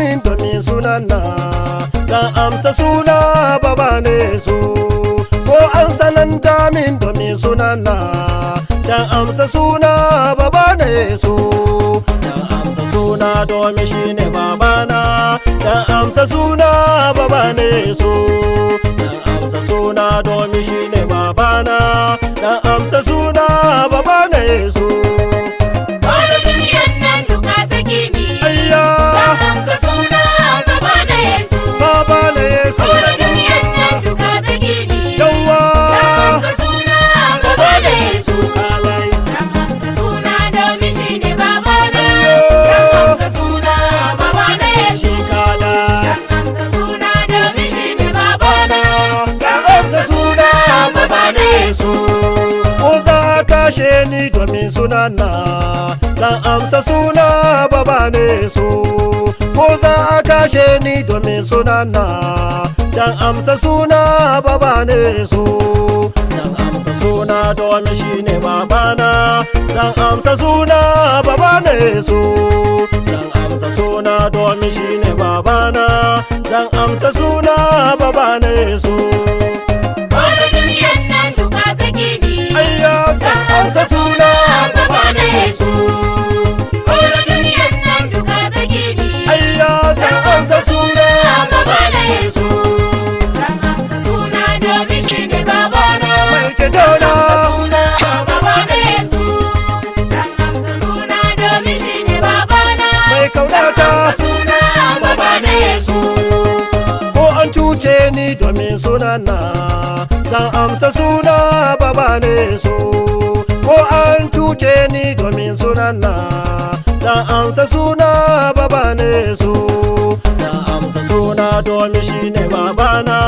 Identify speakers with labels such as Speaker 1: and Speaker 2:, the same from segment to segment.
Speaker 1: min domin sunan na zan amsa suna baba ne so ko an sananta min domin sunan na zan amsa suna baba ne so zan amsa suna domin shine babana zan amsa suna baba ne so zan amsa suna domin shine babana zan amsa suna baba ne so kashe ni domin sunana zan amsa suna baba ne so ko za a kashe ni domin sunana zan amsa suna baba ne so zan amsa suna domin shine babana zan amsa suna baba ne so zan amsa suna domin shine babana zan amsa suna baba ne so amsa suna baba na Yesu kora duniyan nan duka take ni ayya zan amsa suna baba na Yesu zan amsa suna domin shi ne baba na mai tadona suna baba na Yesu zan amsa suna domin shi ne baba na mai kaunata suna baba na Yesu ko an cuce ni domin sunana zan amsa suna baba na Yesu ko an cuce ni domin sunana zan amsa suna baba ne so zan amsa suna domin shine babana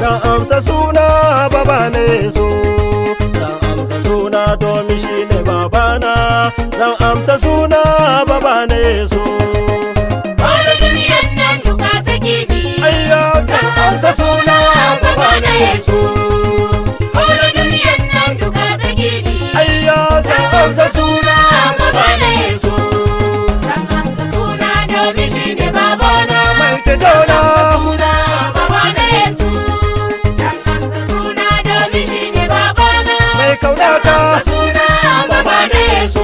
Speaker 1: zan amsa suna baba ne so zan amsa suna domin shine babana zan amsa suna baba ne so wani duniyan nan duka take ni ayya zan amsa suna baba ne so amsa suna baba na Yesu zan amsa suna domin shi ne babana mai tadona suna baba na Yesu zan amsa suna domin shi ne babana mai kaunata suna baba na Yesu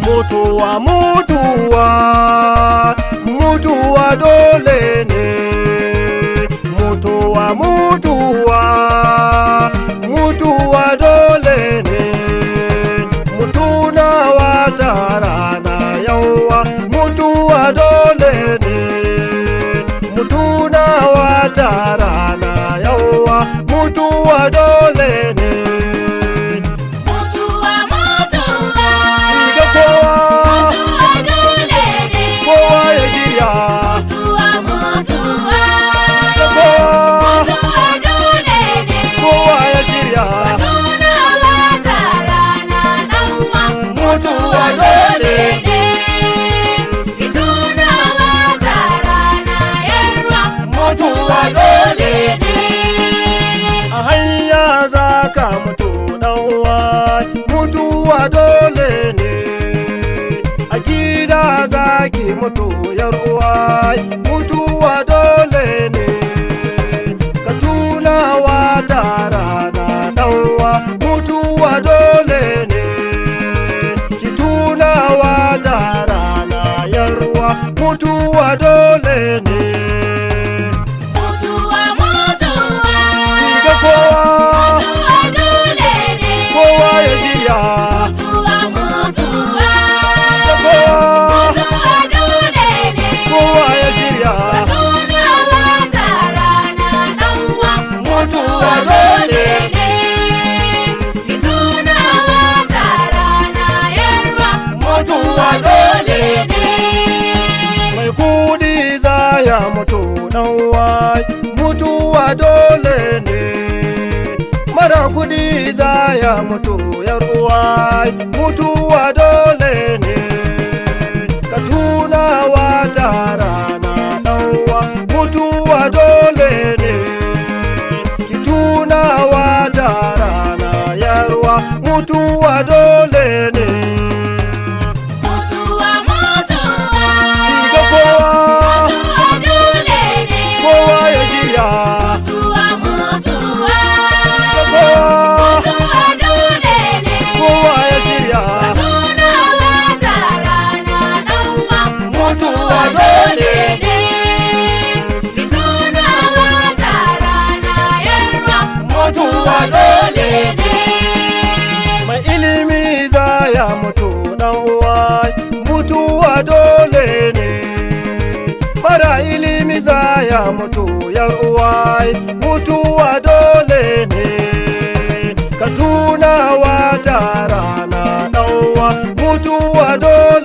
Speaker 1: mutuwa mutuwa mutuwa dole ne mutuwa mutuwa mutuwa dole ne mutuna wata rana yawa mutuwa dole ne mutuna wata rana yawa mutuwa dole ne mutuwa dole ne a gida zaki mutu yar uwa mutuwa dole ne ka tuna wata rana danwa mutuwa dole ne ki tuna wata rana yarwa mutuwa dole ne
Speaker 2: dan uwa mutuwa dole ne mara kudi za ya mutu yar uwa mutuwa dole ne ka tuna wata rana dan uwa mutuwa dole ne ki tuna wata rana yar uwa mutuwa dole ne mai ilimi za ya mutu dan uwa mutuwa dole ne mara ilimi za ya mutu yar uwa mutuwa dole ne ka tuna wata rana dan uwa mutuwa dole